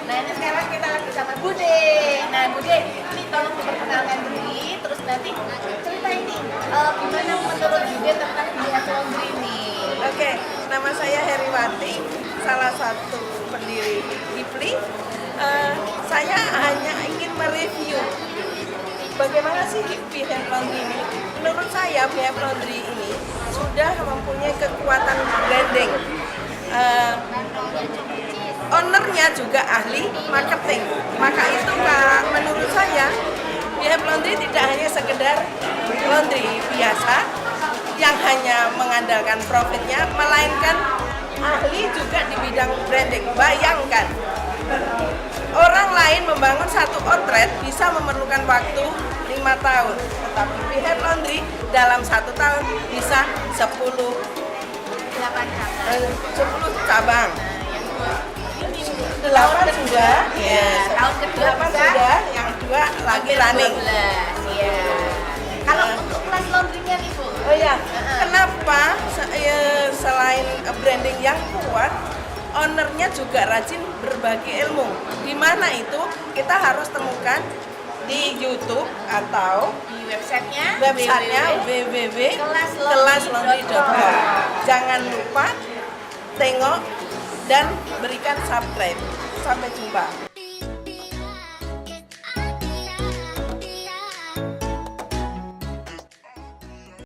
Nah ini sekarang kita lagi sama Bude. Nah Bude, ini tolong diperkenalkan dulu, terus nanti cerita ini gimana menurut Bude tentang BF Laundry ini. Oke, nama saya Heriwati, salah satu pendiri Gipli. Saya hanya ingin mereview bagaimana sih BF Laundry ini. Menurut saya BF Laundry ini sudah mempunyai kekuatan branding. Ownernya juga ahli marketing. Maka itu menurut saya BF Laundry tidak hanya sekedar laundry biasa yang hanya mengandalkan profitnya, melainkan ahli juga di bidang branding. Bayangkan, orang lain membangun satu outlet bisa memerlukan waktu 5 tahun, tetapi BF Laundry dalam 1 tahun bisa 10 cabang. 8 sudah, ya. Tahun kedua 8 bisa. sudah, yang 2 lagi running. Iya. Kalau untuk kelas laundrynya nih Bu. Oh ya, kenapa selain branding yang kuat, ownernya juga rajin berbagi ilmu. Di mana itu kita harus temukan di YouTube atau Di websitenya www.kelaslaundry.com. Jangan lupa tengok dan berikan subscribe. Sampai jumpa.